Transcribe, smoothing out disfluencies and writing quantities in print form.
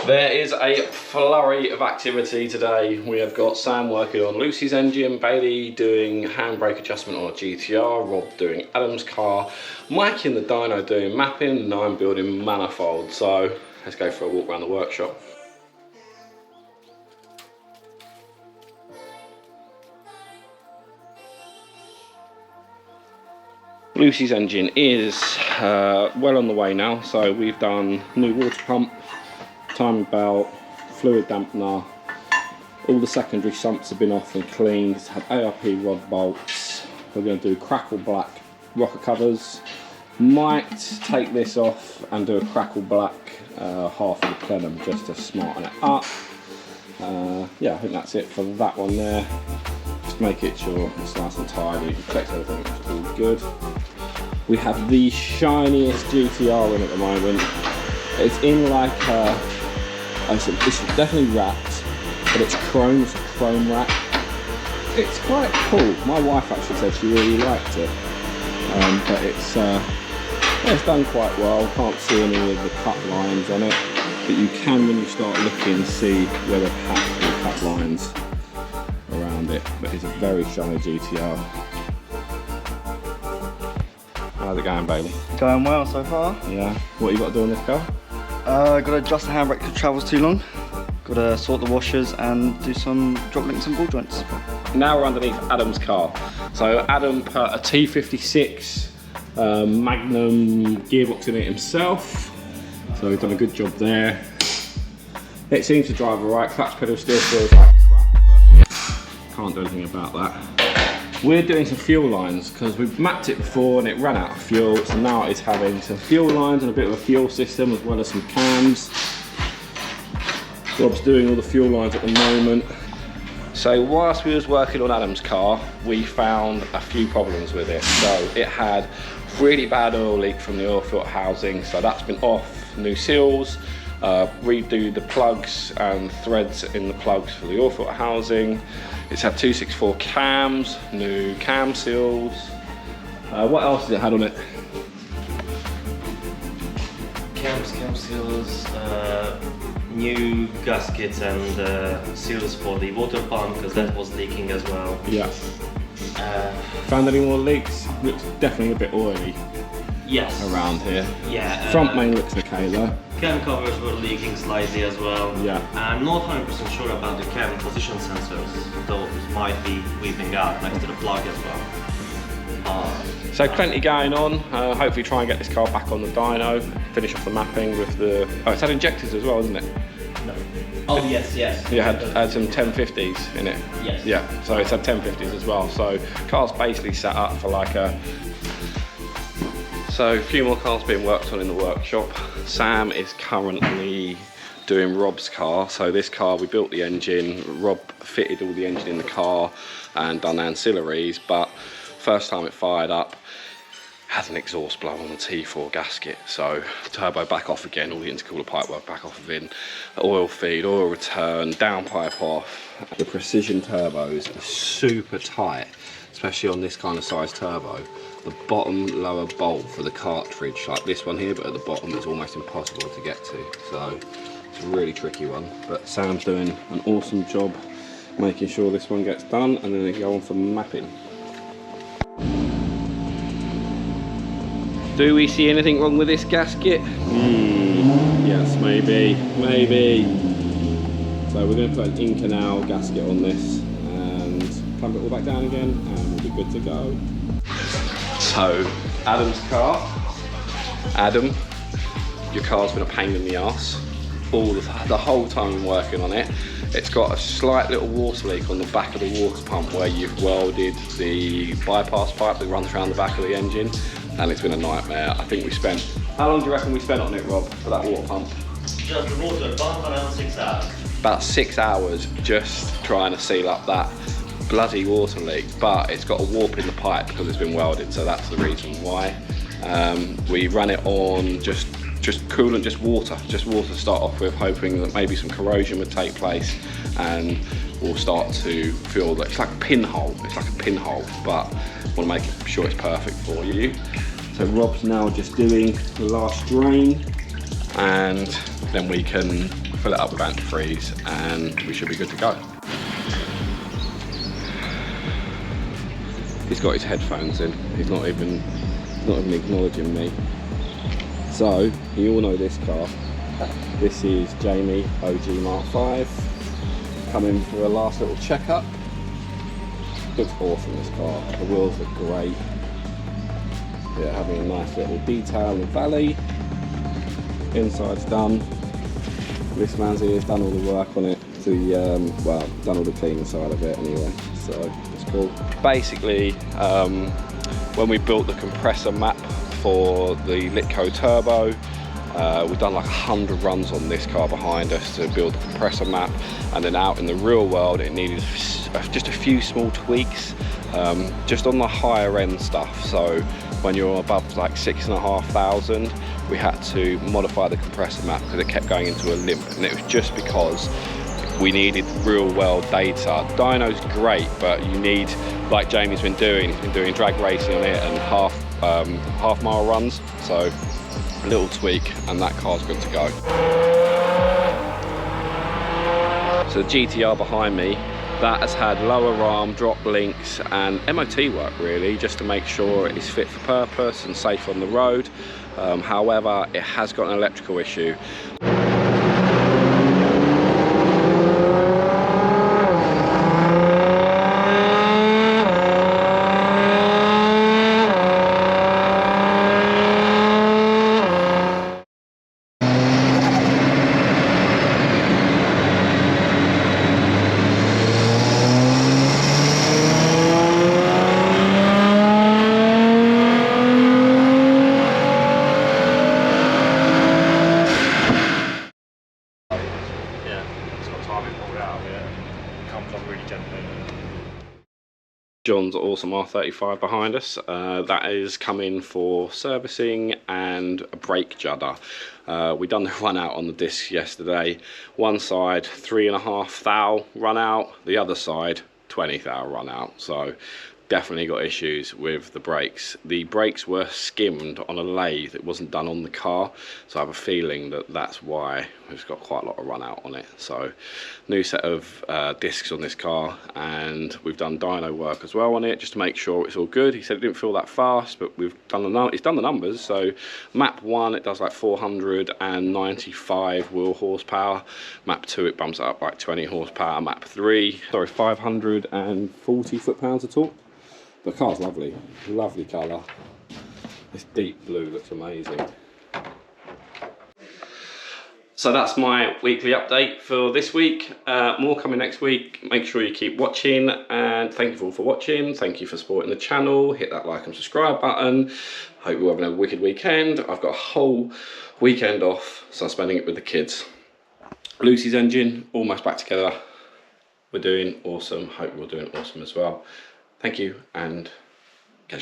There is a flurry of activity today. We have got Sam working on Lucy's engine, Bailey doing handbrake adjustment on a GTR, Rob doing Adam's car, Mike in the dyno doing mapping, and I'm building manifold. So let's go for a walk around the workshop. Lucy's engine is well on the way now. So we've done new water pump, timing belt, fluid dampener, all the secondary sumps have been off and cleaned. It's had ARP rod bolts. We're going to do crackle black rocker covers. Might take this off and do a crackle black half of the plenum just to smarten it up. Yeah, I think that's it for that one there. Just make it sure it's nice and tidy, protects everything, it's all good. We have the shiniest GTR in at the moment. It's in like it's definitely wrapped, but it's chrome, it's a chrome wrap. It's quite cool. My wife actually said she really liked it. But it's done quite well. Can't see any of the cut lines on it, but you can, when you start looking, see where they've had the cut lines around it. But it's a very shiny GTR. How's it going, Bailey? Going well so far. Yeah. What you got to do on this car? Got to adjust the handbrake if it travels too long. Got to sort the washers and do some drop links and ball joints. Now we're underneath Adam's car. So Adam put a T56 Magnum gearbox in it himself. So he's done a good job there. It seems to drive alright. Clutch pedal still feels like crap, but can't do anything about that. We're doing some fuel lines because we've mapped it before and it ran out of fuel, so now it's having some fuel lines and a bit of a fuel system as well as some cams. Rob's doing all the fuel lines at the moment. So whilst we was working on Adam's car, we found a few problems with it. So it had really bad oil leak from the oil filter housing, so that's been off, new seals, redo the plugs and threads in the plugs for the oil filter housing. It's had 264 cams, new cam seals. What else has it had on it? Cam seals, new gaskets and seals for the water pump because that was leaking as well. Yeah. Found any more leaks? Looks definitely a bit oily. Yes. Around here. Yeah. Front main looks okay though. Cam covers were leaking slightly as well. Yeah. I'm not 100% sure about the cam position sensors. Those might be weeping out next to the plug as well. So plenty going on. Hopefully try and get this car back on the dyno. Finish off the mapping with the... Oh, it's had injectors as well, isn't it? No. Oh yes, yes. Yeah, had some 1050s in it. Yes. Yeah, so it's had 1050s as well. So car's basically set up for like a... So a few more cars being worked on in the workshop. Sam is currently doing Rob's car. So this car, we built the engine, Rob fitted all the engine in the car and done ancillaries, but first time it fired up, had an exhaust blow on the T4 gasket. So turbo back off again, all the intercooler pipework back off again, oil feed, oil return, downpipe off. The precision turbos are super tight, especially on this kind of size turbo. The bottom lower bolt for the cartridge, like this one here, but at the bottom it's almost impossible to get to. So it's a really tricky one, but Sam's doing an awesome job making sure this one gets done, and then they go on for mapping. Do we see anything wrong with this gasket? Yes, maybe. So we're going to put an in-canal gasket on this and clamp it all back down again, and we'll be good to go. So, Adam's car. Adam, your car's been a pain in the arse the whole time I'm working on it. It's got a slight little water leak on the back of the water pump where you've welded the bypass pipe that runs around the back of the engine, and it's been a nightmare. I think we spent... How long do you reckon we spent on it, Rob, for that water pump? Just the water pump, around 6 hours. About 6 hours just trying to seal up that bloody water leak, but it's got a warp in the pipe because it's been welded, so that's the reason why. We ran it on just coolant, just water to start off with, hoping that maybe some corrosion would take place and we'll start to feel that it's like a pinhole, but I want to make sure it's perfect for you. So Rob's now just doing the last drain and then we can fill it up with antifreeze and we should be good to go. He's got his headphones in, he's not even acknowledging me. So, you all know this car. This is Jamie OG Mark 5, coming for a last little checkup. Looks awesome, this car. The wheels look great. Yeah, having a nice little detail in the valley. Inside's done. This man's here has done all the work on it. Well, done all the cleaning side of it anyway, so it's cool. Basically, when we built the compressor map for the Litco Turbo, we've done like 100 runs on this car behind us to build the compressor map, and then out in the real world it needed just a few small tweaks, just on the higher end stuff. So when you're above like 6,500, we had to modify the compressor map because it kept going into a limp, and it was just because we needed real world data. Dyno's great, but you need, like Jamie's been doing, he's been doing drag racing on it and half mile runs, so a little tweak and that car's good to go. So the GTR behind me, that has had lower arm, drop links and MOT work really, just to make sure it is fit for purpose and safe on the road. However, it has got an electrical issue. John's awesome R35 behind us. That is coming for servicing and a brake judder. We done the run out on the disc yesterday. One side 3.5 thou run out, the other side 20 thou run out. So definitely got issues with the brakes. The brakes were skimmed on a lathe, it wasn't done on the car, so I have a feeling that that's why it's got quite a lot of run out on it. So new set of discs on this car, and we've done dyno work as well on it just to make sure it's all good. He said it didn't feel that fast, but we've done it's done the numbers. So map 1 it does like 495 wheel horsepower, map 2 it bumps it up like 20 horsepower, map 3 sorry 540 foot-pounds of torque. The car's lovely, lovely colour. This deep blue looks amazing. So that's my weekly update for this week. More coming next week. Make sure you keep watching, and thank you all for watching. Thank you for supporting the channel. Hit that like and subscribe button. Hope you're having a wicked weekend. I've got a whole weekend off, so I'm spending it with the kids. Lucy's engine almost back together. We're doing awesome. Hope you're doing awesome as well. Thank you and